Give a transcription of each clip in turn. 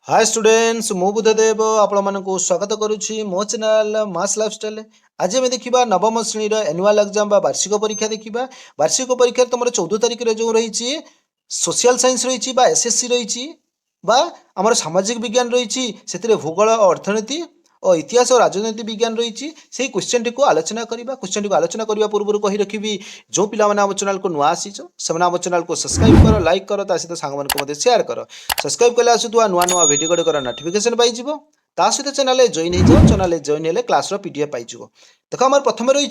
Hi students मु बुद्धदेव आपण मानक स्वागत करुच्ची मो चैनल मास लाइफस्टाइल। आज आम देखा नवम श्रेणी एनुआल एग्जाम वार्षिक परीक्षा देखा। वार्षिक परीक्षा तुम 14 तारिख जो रही सोशल साइंस रही एसएससी रही आमर सामाजिक विज्ञान रही से भूगोल और अर्थनीति और इतिहास और राजनीति विज्ञान रही से क्वेश्चन टी आलोचना करवा। क्वेश्चन टी आलोचना करने पूर्व कही रखी जो पिला आम चैनल को नुआ आसी से आम चैनल को सब्सक्राइब कर लाइक कर सहित सांग सेयार कर। सब्सक्राइब कले आसुवा नुआ नुआ भिड गुड़िकर नोटिफिकेशन पाई सहित चैनल जॉइन हो चैनल जॉइन हेले क्लास पीडीएफ पाई देख आम प्रथम रही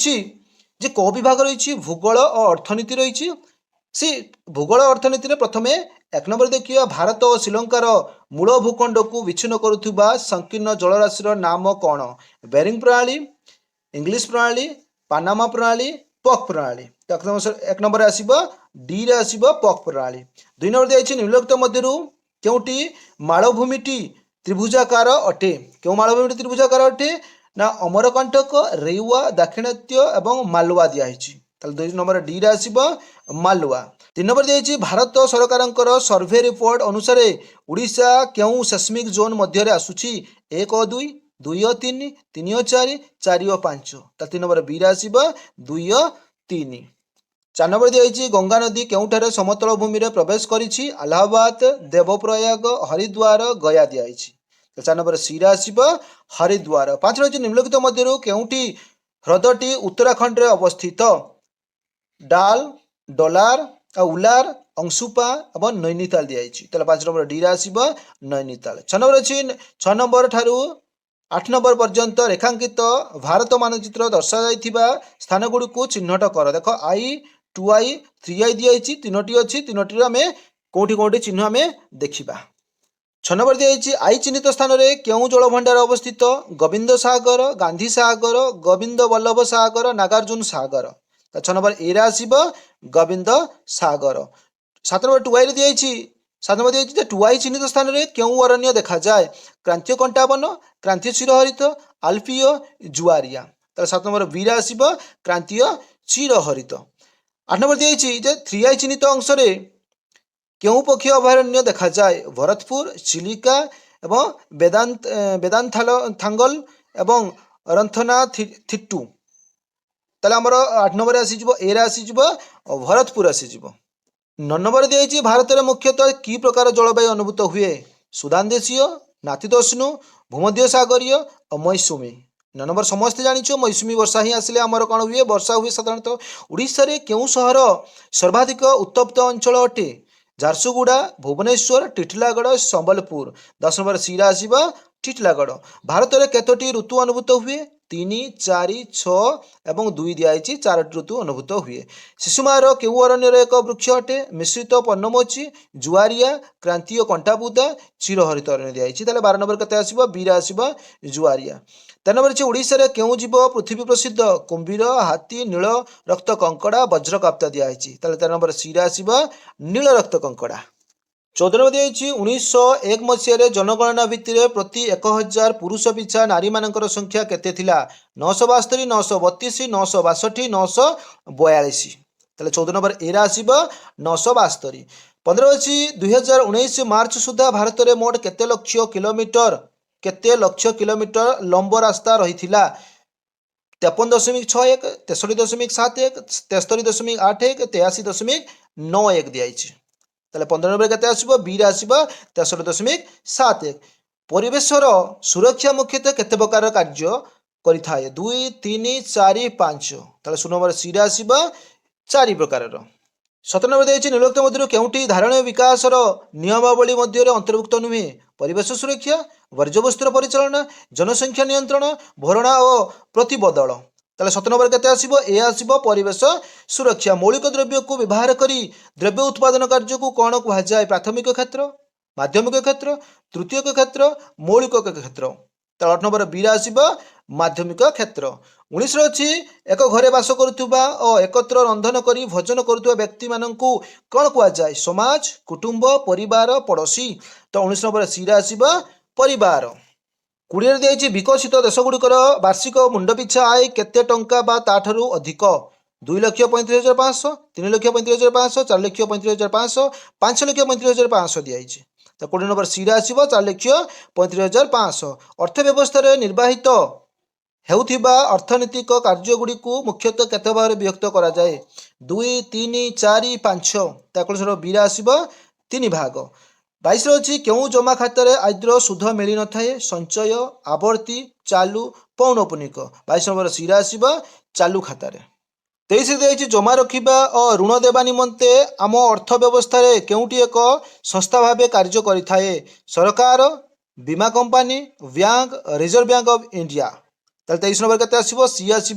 क विभाग रही भूगोल और अर्थनीति रही सी भूगोल अर्थनीति प्रथम एक नंबर देखिए भारत और श्रीलंकार मूल भूखंड को विच्छिन्न करुवा संकीर्ण जलराशि नाम कौन? बेरिंग प्रणाली, इंग्लिश प्रणाली, पानामा प्रणाली, पक प्रणाली। एक नंबर आसब डी रे आसब पक प्रणाली। दुई नंबर दिखाई निम्नलिखित मध्यरु केउटी मालभूमिटी त्रिभुजाकार अटे? क्यों मालभूमिटी त्रिभुजाकार अटे ना अमरकंटक, रेवा, दाक्षिणात्य एवं मालवा दिखाई। दुई नंबर डी रे आसब मालवा। तीन नंबर दिखाई भारत सरकार सर्वे रिपोर्ट अनुसार उड़ीसा क्यों सेस्मिक जोन मध्य आसूची? 1 और 2, 2 और 3, 3 और 4, 4 और 5। तीन नंबर बी रे आसब 2 और 3। 4 नंबर दिखाई गंगा नदी केउठारे समतल भूमि रे प्रवेश करिछि? इलाहाबाद, देवप्रयाग, हरिद्वार, गया दिखाई। 4 नंबर सी रे आसब हरिद्वार। 5 रही निम्नलिखित मध्यरु केउटी ह्रदटी उत्तराखंड रे अवस्थित? डाल, डोलार, उलार, अंशुपा और नैनीताल दिखाई। 5 नंबर डी रे आसब नैनीताल। 6 नंबर अच्छी 6 नंबर ठारू 8 नंबर पर्यंत रेखांकित भारत मानचित्र दर्शा जाइथिबा स्थान गुड़ी को चिन्हट कर। देख आई, 2i, 3i दिखाई तीनोटी अच्छी तीनोटी आम कौटी कौटी चिन्ह आम देखा। 6 नंबर दिखाई आई चिन्हित स्थान में क्यों जलभंडार अवस्थित? गोविंद सागर, गांधी सागर, गोविंद वल्लभ सागर, नागार्जुन सागर। 6 नंबर ए रे आसब गोविंद सागर। 7 नंबर 2i दिखाई 7 नंबर दिखाई 2i चिन्हित स्थान में क्यों अरण्य देखा जाए? क्रांतीय कंटावन, क्रांतीय चिरहरित, आल्पीय, जुआरिया। 7 नंबर बी रे आसब क्रांतीय चिरहरित। 8 नंबर दिखाई 3i चिन्हित अंश क्यों पक्षी अभयारण्य देखा जाए? भरतपुर, चिलिका एवं बेदांथांगल एवं रंथना थिट्टू। ताले आमर 8 नंबर आसीज ए रे आसीज भरतपुर आसीज। 9 नंबर दिखाई भारत में मुख्यतः कि प्रकार जलवायु अनुभूत हुए? सुदान देशीय, नातिदोष्णु, भूमध्य सागरीय और मौसुमी। 9 नंबर समस्त जानिछो मौसुमी वर्षा ही आसिले आमर कौन हुए? वर्षा हुए साधारणतः। उड़ीसा रे केउं सहर सर्वाधिक उत्तप्त अंचल अटे? झारसुगुड़ा, भुवनेश्वर, टिटलागढ़, संबलपुर। 10 नंबर सी रे आसब टिटलागढ़। भारत में केतोटी ऋतु अनुभूत हुए? 3, 4, 6 एवं 2 दिखाई 4 ऋतु अनुभूत हुए। शिशुमार केउ अरण्यर एक वृक्ष अटे? मिश्रित पर्णमोची, जुआरिया, क्रांतीय कंटाबुदा, चिरहरित अरण्य दिखाई। 12 नंबर कते आसब बी रे आसब जुआरिया। 13 नंबर ओडिशा रे केउ जीव पृथ्वी प्रसिद्ध? कुंभीर, हाथी, नील रक्त कंकड़ा, वज्रकाप्ता दिखाई। 13 नंबर सी रे आसब नील रक्त कंकड़ा। 14 नंबर दिखाई 1901 मसीह जनगणना भित्ति प्रति 1000 पुरुष पिछा नारी मानकर संख्या केते थिला? 972, 932, 962, 942। 14 नंबर ए रे आसब 972। 15 अच्छी 2019 मार्च सुधा भारत में मोट केते लक्ष किलोमीटर लंब रास्ता रही? 53.61, 63.71, 73.81, 83.91 दिखाई। 15 नंबर केते आसब बी रे आसब 63.71। परिवेशर सुरक्षा मुख्यतः केते प्रकार कार्य करिथाए? 2, 3, 4, 5। 16 नंबर सी रे आसब 4 प्रकार। 17 नंबर दिखाई निम्नलिखित मध्य केउटी धारणीय विकास नियमावली मध्य अंतर्भुक्त नुहे? परिवेश सुरक्षा, वर्ज्यवस्तुर परिचालना, जनसंख्या नियंत्रण, भरणा और प्रतिबदल। 17 नंबर केते आसब ए आसब परिवेश सुरक्षा। मौलिक द्रव्य को व्यवहार करी द्रव्य उत्पादन कार्य को कौन कहा जाए? प्राथमिक क्षेत्र, माध्यमिक क्षेत्र, तृतीयक क्षेत्र, मौलिक क्षेत्र। 8 नंबर बी रे आसब माध्यमिक क्षेत्र। 19 अच्छी एक घरे बास करुवा और एकत्र रंधन करी भोजन करुवा व्यक्ति मानकु कौन कहा जाए? समाज, कुटुंब, परिवार, पड़ोसी। 19 नंबर सी रे आसब परिवार। 20 दिखाई विकसित देशगुड़िकर वार्षिक मुंड पिछा आय केते टंका बा ताठू अधिक? 2,35,500, 3,35,500, 4,35,500, 5,35,500 दिखाई। तो 20 नंबर सी आसो 4,35,500। अर्थव्यवस्था निर्वाहित हेउथिबा अर्थनैतिक कार्यगुड़िक मुख्यतः केते भागरे विभक्त करा जाए 2 3 4 5। तो बी आसो 3 भाग। 22 अच्छी क्यों जमा खातार आद्र सुध मिल न थाए संचय आवर्ती चालू पौनपुनिक। 22 नंबर सी आसो चालू खातार। 23 जमा रखा और ऋण देवा निमंते आम अर्थव्यवस्था केउटी एक संस्था भाव कार्य करिथाए सरकार बीमा company bank reserve bank of India. 23 number के आसो सी आसो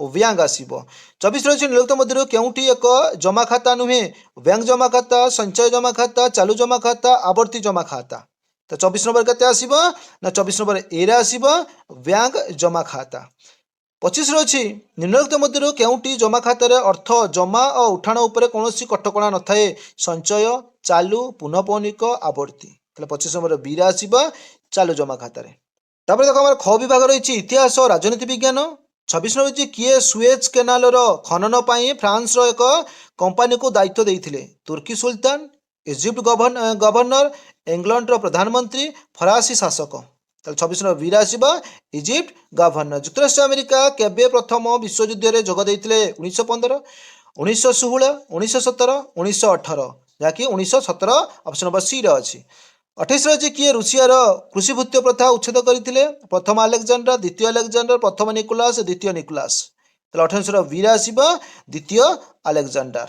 बैंक आसो। 24 रही निम्नलिखित मध्य केउटी एक जमा खाता नुहे बैंक जमा खाता संचय जमा खाता चालू जमा खाता आवर्ती जमा खाता। तो 24 नंबर के आसो ना 24 नंबर ए आसो बैंक जमा खाता। 25 अच्छी निम्नलिखित मध्य केउटी जमा खातार अर्थ जमा और उठाण उपर कौन कटकणा न थाए संचय चालू पुनःपौनिक आवर्ती। 25 नंबर बी आसो चालू जमा खातार। तापर देखो आम ख विभाग रही इतिहास और राजनीति विज्ञान। 26 नंबर किए सुएज केनाल खनन पर फ्रांस एक कंपानी को दायित्व देते तुर्की सुल्तान इजिप्ट गवर्नर इंग्लैंड प्रधानमंत्री फरासी शासक। 26 नंबर बी आसो इजिप्ट गवर्नर। जुक्तराष्ट्र अमेरिका केबे प्रथम विश्वयुद्ध में जोग देते 1915 1916 1917 1918 जहाँकि 1917 ऑप्शन नंबर सी अच्छी। 28 अच्छी किए रूसियार कृषिभूत्य प्रथा उच्छेद करते प्रथम अलेक्जेंडर द्वितीय अलेक्जेंडर प्रथम निकोलास द्वितीय निकोलास। 28 बी आसो द्वितीय अलेक्जेंडर।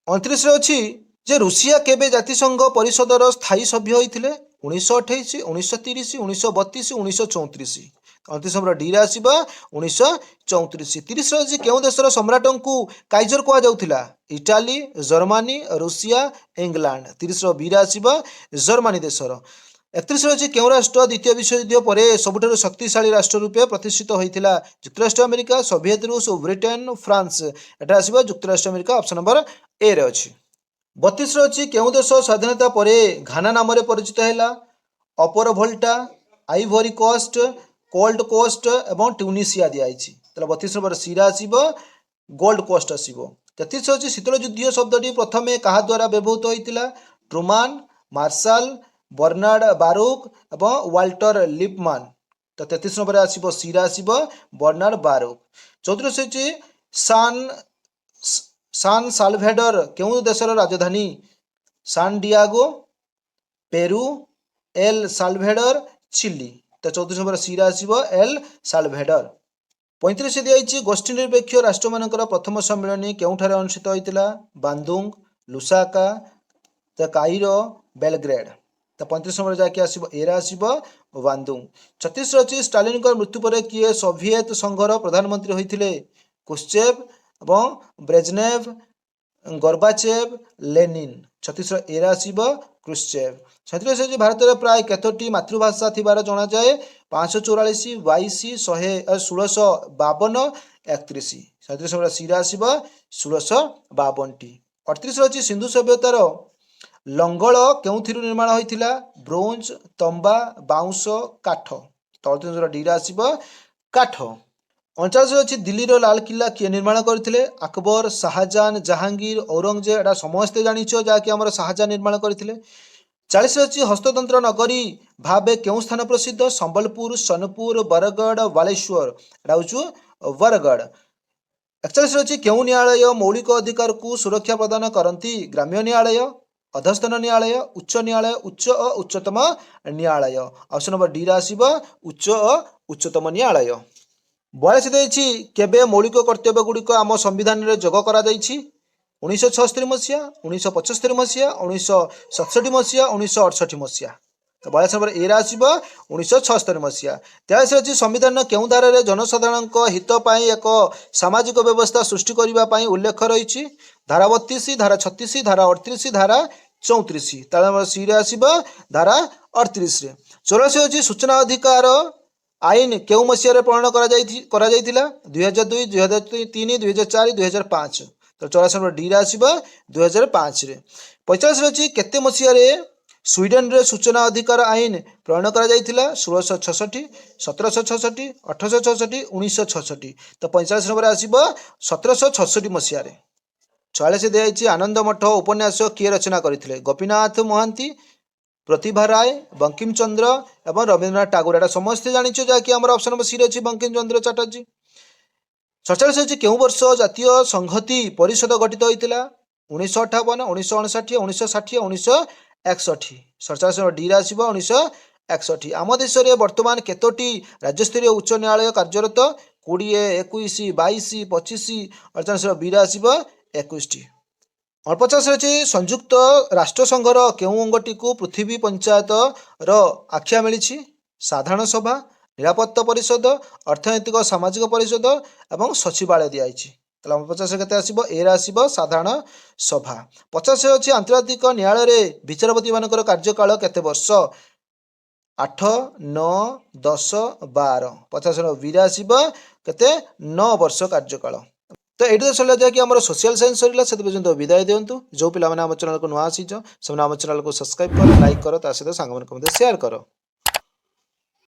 29 अच्छी जे रूसिया केबे जातिसंघ परिषदर स्थायी सभ्य होते 1928 1930 1932 1934। 29 नंबर डी आसो 1934। 30 अच्छी क्यों देशर सम्राट को काइजर कहुला इटाली जर्मनी रुषिया इंग्लैंड। 30 बी आसो जर्मनी देशर। 31 अच्छी क्यों राष्ट्र द्वितीय विश्वयुद्ध पर सबुठ शक्तिशाली राष्ट्र रूपे प्रतिष्ठित होता जुक्तराष्ट्र अमेरिका सोवियत रूस ब्रिटेन फ्रांस। एटा आसो जुक्तराष्ट्र अमेरिका ऑप्शन नंबर ए रे अच्छी। 32 अच्छी क्यों देश स्वाधीनता पर घाना नाम परिचित है अपर Volta Ivory coast cold coast और ट्यूनिसिया दिखाई। 32 नंबर सी आसो गोल्ड कोस्ट आसो। 33 अच्छी शीतल युद्ध शब्दटी प्रथम क्या द्वारा व्यवहृत होता ट्रुमान मार्शल बर्नार्ड बारूक और वाल्टर लिपमान। तो 33 नंबर आसो सी आसो बर्नार्ड बारूक। 34 अच्छी सान साल्वेडर क्यों देशर राजधानी सान डियागो पेरू एल साल्वेडर चिली। तो 34 नंबर सी आसो एल साल्वेडर। 35 दिखाई गोष्ठी निरपेक्ष राष्ट्र मानकर प्रथम सम्मेलन केउठारे अनुष्ठित होता बांदुंग लुसाका काइरो बेलग्रेड। तो 35 नंबर जाके आसो ए आसो बांदुंग। 36 अच्छी स्टालिन मृत्यु पर किए सोवियत संघर प्रधानमंत्री होते कुश्चेव और ब्रेजनेव गोर्बाचेव लेनिन। 36 ए आसो क्रुश्चेव। 37 अच्छी भारत में प्राय केतोटी मातृभाषा थिबार जना जाए 544 22 1652 31। 37 नंबर सी आसो 1652टी। 38 अच्छी सिंधु सभ्यतार लंगल क्यों निर्माण होता ब्रोंज तंबा बाउंस काठ। 38 नंबर डी आसो काठ। 39 अच्छी दिल्लीर लाल किला किए निर्माण करते अकबर शाहजहान जहांगीर औरंगजेब। एटा समस्ते जानिछ जहाँकि आमर शाहजहान निर्माण करते। 40 अच्छी हस्ततंत्र नगरी भावे क्यों स्थान प्रसिद्ध संबलपुर सोनपुर बरगढ़ बालेश्वर। एटा हूँ बरगढ़। 41 अच्छी क्यों न्यायालय मौलिक अधिकार को सुरक्षा प्रदान करती ग्राम्य न्यायालय अधस्तन न्यायालय उच्च और उच्चतम न्यायालय। ऑप्शन नंबर डी आसो उच्च और उच्चतम न्यायालय। 42 देछि केबे मौलिक कर्तव्य गुड़िक आम संविधान में जोग करा 1976 मसीहा 1975 मसीहा 1967 मसीहा 1968 मसीहा। तो 42 नंबर ए आसो 1976 मसीहा। 43 अच्छी संविधान क्यों धारा जनसाधारण हित एक सामाजिक व्यवस्था सृष्टि करने उल्लेख रही धारा 32 धारा 36 धारा 38 धारा 34। नंबर सी आसो धारा 38। 84 अच्छी सूचना अधिकार आईन क्यों मसीह प्रणयन करा 2002 2003 2004 2005। तो 84 नंबर डी आसो 2005। 45 अच्छी केते मसीह स्वीडन रे सूचना अधिकार आईन प्रणयन करा 1666 1766 1866 1966। तो 45 नंबर आसो 1766 मसीह। 46 दिखाई आनंद मठ उपन्यास किए रचना करते गोपीनाथ महांती प्रतिभा राय, बंकिम चंद्र एवं रवींद्रनाथ टागोर। एटा समस्ते जानिछ जहाँकि आमर ऑप्शन नंबर सी रे अछि बंकिम चंद्र चटर्जी। 47 ହେଉଛି କେଉं वर्ष ଜାତୀୟ ସଂହତି ପରିଷଦ ଗଠିତ ହୋଇଥିଲା? 1958, 1959, 1960, 1961। 47 ଡି ରେ ଆସିବ 1961। ଆମ ଦେଶରେ ବର୍ତ୍ତମାନ କେତୋଟି ରାଜ୍ୟସ୍ତରୀୟ ଉଚ୍ଚ ନ୍ୟାୟାଳୟ କାର୍ଯ୍ୟରତ? 20, 21, 22, 25। 48 ବି ରେ ଆସିବ 21ଟି। 49 ଅଛି ସଂଯୁକ୍ତ ରାଷ୍ଟ୍ରସଂଘର କେଉଁ ଅଙ୍ଗଟିକୁ ପୃଥିବୀ ପଞ୍ଚାୟତର ଆଖ୍ୟା ମିଳିଛି? ସାଧାରଣ ସଭା, ନିରାପତ୍ତା ପରିଷଦ, ଅର୍ଥନୈତିକ ସାମାଜିକ ପରିଷଦ ଏବଂ ସଚିବାଳୟ ଦିଆଯାଇଛି। ତାହେଲେ 49 କେତେ ଆସିବ? ଏ ରେ ଆସିବ ସାଧାରଣ ସଭା। 50 ଅଛି ଆନ୍ତର୍ଜାତିକ ନ୍ୟାୟାଳୟରେ ବିଚାରପତି ମାନଙ୍କର କାର୍ଯ୍ୟକାଳ କେତେ ବର୍ଷ? 8, 9, 10, 12। 50 ବି ରେ ଆସିବ କେତେ? 9 ବର୍ଷ କାର୍ଯ୍ୟକାଳ। ତ ଏଇଠି ତ ସରିଲା ଯାହାକି ଆମର ସୋସିଆଲ ସାଇନ୍ସ ସରିଲା। ସେଥି ପର୍ଯ୍ୟନ୍ତ ବିଦାୟ ଦିଅନ୍ତୁ। ଯେଉଁ ପିଲାମାନେ ଆମ ଚ୍ୟାନେଲକୁ ନୂଆ ଆସିଛ ସେମାନେ ଆମ ଚ୍ୟାନେଲକୁ ସବସ୍କ୍ରାଇବ କର, ଲାଇକ୍ କର, ତା ସହିତ ସାଙ୍ଗମାନଙ୍କୁ ମଧ୍ୟ ସେୟାର କର।